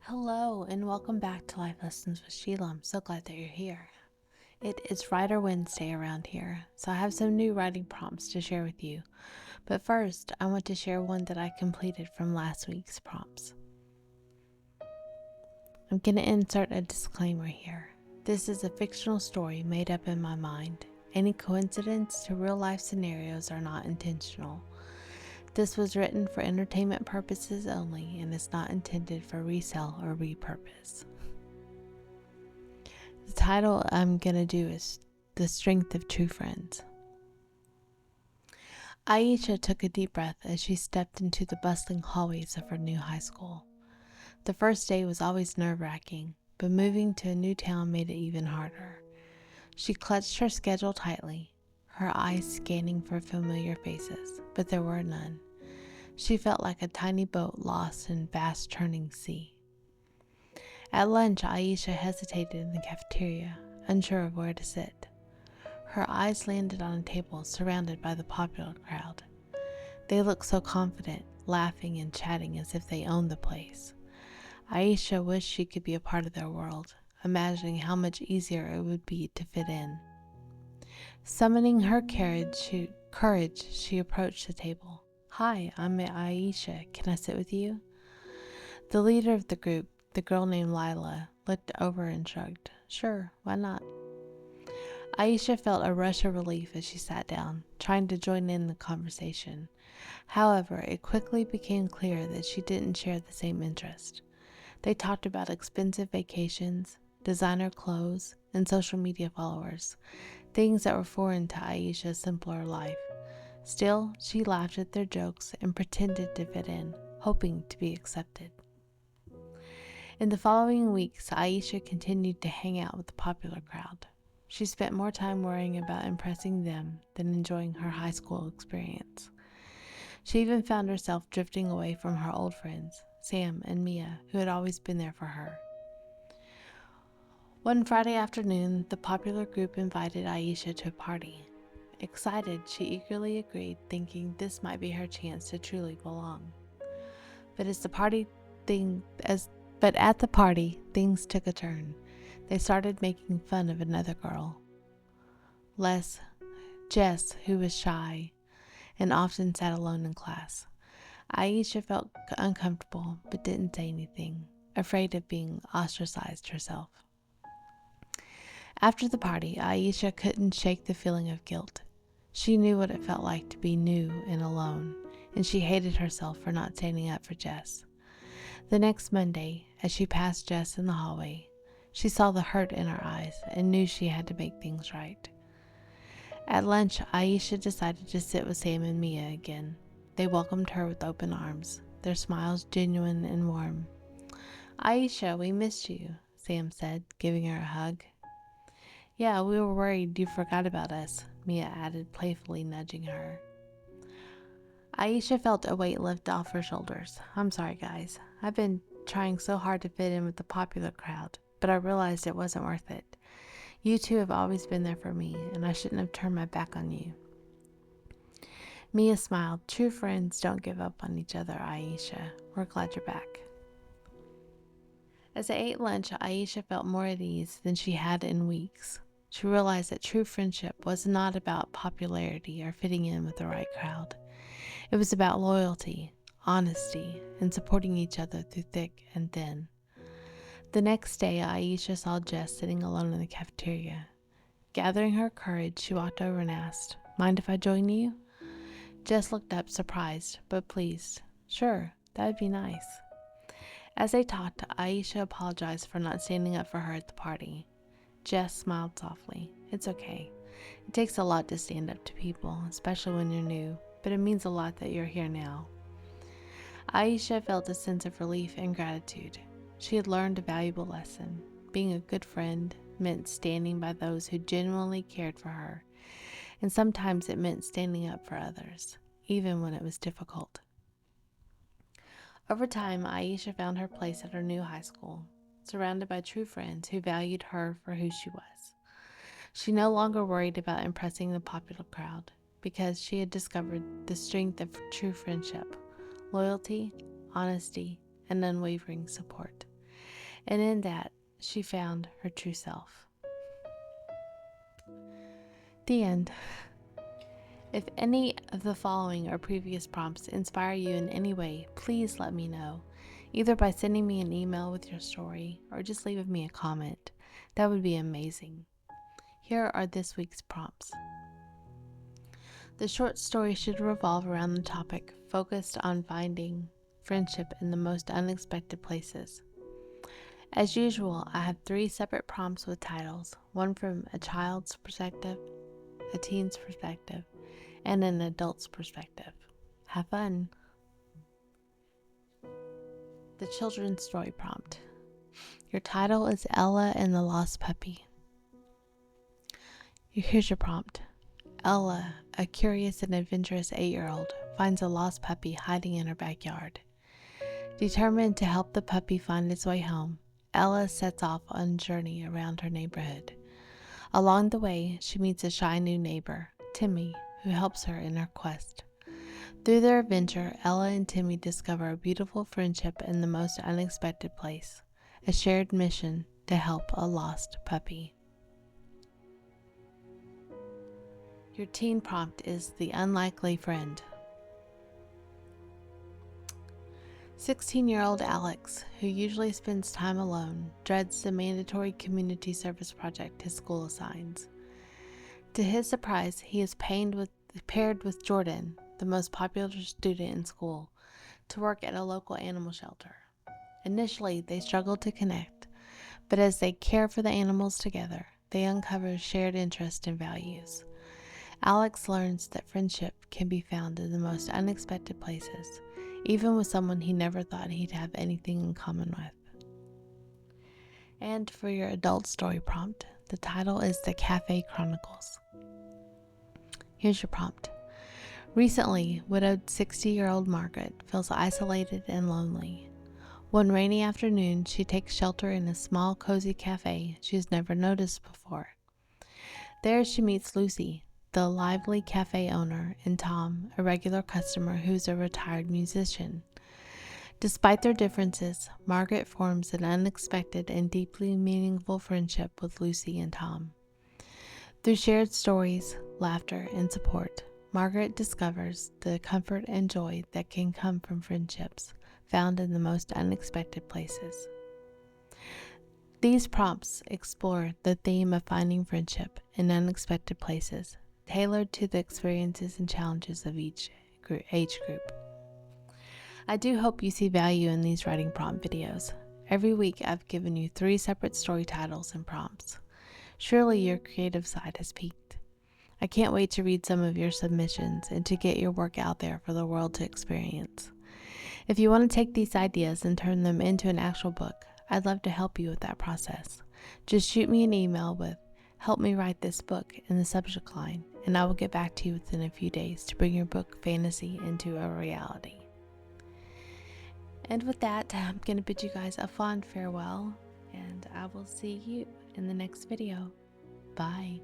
Hello, and welcome back to Life Lessons with Sheila. I'm so glad that you're here. It is Writer Wednesday around here, so I have some new writing prompts to share with you. But first, I want to share one that I completed from last week's prompts. I'm going to insert a disclaimer here. This is a fictional story made up in my mind. Any coincidence to real life scenarios are not intentional. This was written for entertainment purposes only and is not intended for resale or repurpose. The title I'm going to do is The Strength of True Friends. Aisha took a deep breath as she stepped into the bustling hallways of her new high school. The first day was always nerve-wracking, but moving to a new town made it even harder. She clutched her schedule tightly, her eyes scanning for familiar faces, but there were none. She felt like a tiny boat lost in a vast churning sea. At lunch, Aisha hesitated in the cafeteria, unsure of where to sit. Her eyes landed on a table surrounded by the popular crowd. They looked so confident, laughing and chatting as if they owned the place. Aisha wished she could be a part of their world, imagining how much easier it would be to fit in. Summoning her courage, she approached the table. "Hi, I'm Aisha. Can I sit with you?" The leader of the group, the girl named Lila, looked over and shrugged. "Sure, why not?" Aisha felt a rush of relief as she sat down, trying to join in the conversation. However, it quickly became clear that she didn't share the same interest. They talked about expensive vacations, designer clothes, and social media followers, things that were foreign to Aisha's simpler life. Still, she laughed at their jokes and pretended to fit in, hoping to be accepted. In the following weeks, Aisha continued to hang out with the popular crowd. She spent more time worrying about impressing them than enjoying her high school experience. She even found herself drifting away from her old friends, Sam and Mia, who had always been there for her. One Friday afternoon, the popular group invited Aisha to a party. Excited, she eagerly agreed, thinking this might be her chance to truly belong. But at the party, things took a turn. They started making fun of another girl, Jess, who was shy and often sat alone in class. Aisha felt uncomfortable but didn't say anything, afraid of being ostracized herself. After the party, Aisha couldn't shake the feeling of guilt. She knew what it felt like to be new and alone, and she hated herself for not standing up for Jess. The next Monday, as she passed Jess in the hallway, she saw the hurt in her eyes and knew she had to make things right. At lunch, Aisha decided to sit with Sam and Mia again. They welcomed her with open arms, their smiles genuine and warm. "Aisha, we missed you," Sam said, giving her a hug. "Yeah, we were worried you forgot about us," Mia added, playfully nudging her. Aisha felt a weight lift off her shoulders. "I'm sorry, guys. I've been trying so hard to fit in with the popular crowd, but I realized it wasn't worth it. You two have always been there for me, and I shouldn't have turned my back on you." Mia smiled. "True friends don't give up on each other, Aisha. We're glad you're back." As they ate lunch, Aisha felt more at ease than she had in weeks. She realized that true friendship was not about popularity or fitting in with the right crowd. It was about loyalty, honesty, and supporting each other through thick and thin. The next day, Aisha saw Jess sitting alone in the cafeteria. Gathering her courage, she walked over and asked, "Mind if I join you?" Jess looked up, surprised, but pleased. "Sure, that would be nice." As they talked, Aisha apologized for not standing up for her at the party. Jess smiled softly. "It's okay. It takes a lot to stand up to people, especially when you're new, but it means a lot that you're here now." Aisha felt a sense of relief and gratitude. She had learned a valuable lesson. Being a good friend meant standing by those who genuinely cared for her, and sometimes it meant standing up for others, even when it was difficult. Over time, Aisha found her place at her new high school, surrounded by true friends who valued her for who she was. She no longer worried about impressing the popular crowd because she had discovered the strength of true friendship, loyalty, honesty, and unwavering support. and in that, she found her true self. The end. If any of the following or previous prompts inspire you in any way, please let me know, either by sending me an email with your story or just leaving me a comment. That would be amazing. Here are this week's prompts. The short story should revolve around the topic focused on finding friendship in the most unexpected places. As usual, I have 3 separate prompts with titles, one from a child's perspective, a teen's perspective, and an adult's perspective. Have fun! The children's story prompt. Your title is Ella and the Lost Puppy. Here's your prompt. Ella, a curious and adventurous 8-year-old, finds a lost puppy hiding in her backyard. Determined to help the puppy find its way home, Ella sets off on a journey around her neighborhood. Along the way, she meets a shy new neighbor, Timmy, who helps her in her quest. Through their adventure, Ella and Timmy discover a beautiful friendship in the most unexpected place, a shared mission to help a lost puppy. Your teen prompt is the unlikely friend. 16-year-old Alex, who usually spends time alone, dreads the mandatory community service project his school assigns. To his surprise, he is paired with Jordan, the most popular student in school, to work at a local animal shelter. Initially, they struggle to connect, but as they care for the animals together, they uncover shared interests and values. Alex learns that friendship can be found in the most unexpected places, even with someone he never thought he'd have anything in common with. And for your adult story prompt, the title is The Cafe Chronicles. Here's your prompt. Recently, widowed 60-year-old Margaret feels isolated and lonely. One rainy afternoon, she takes shelter in a small, cozy cafe she's never noticed before. There she meets Lucy, the lively cafe owner, and Tom, a regular customer who's a retired musician. Despite their differences, Margaret forms an unexpected and deeply meaningful friendship with Lucy and Tom. Through shared stories, laughter, and support, Margaret discovers the comfort and joy that can come from friendships found in the most unexpected places. These prompts explore the theme of finding friendship in unexpected places, tailored to the experiences and challenges of each age group. I do hope you see value in these writing prompt videos. Every week I've given you 3 separate story titles and prompts. Surely your creative side has peaked. I can't wait to read some of your submissions and to get your work out there for the world to experience. If you want to take these ideas and turn them into an actual book, I'd love to help you with that process. Just shoot me an email with "Help me write this book" in the subject line, and I will get back to you within a few days to bring your book fantasy into a reality. And with that, I'm going to bid you guys a fond farewell, and I will see you in the next video. Bye.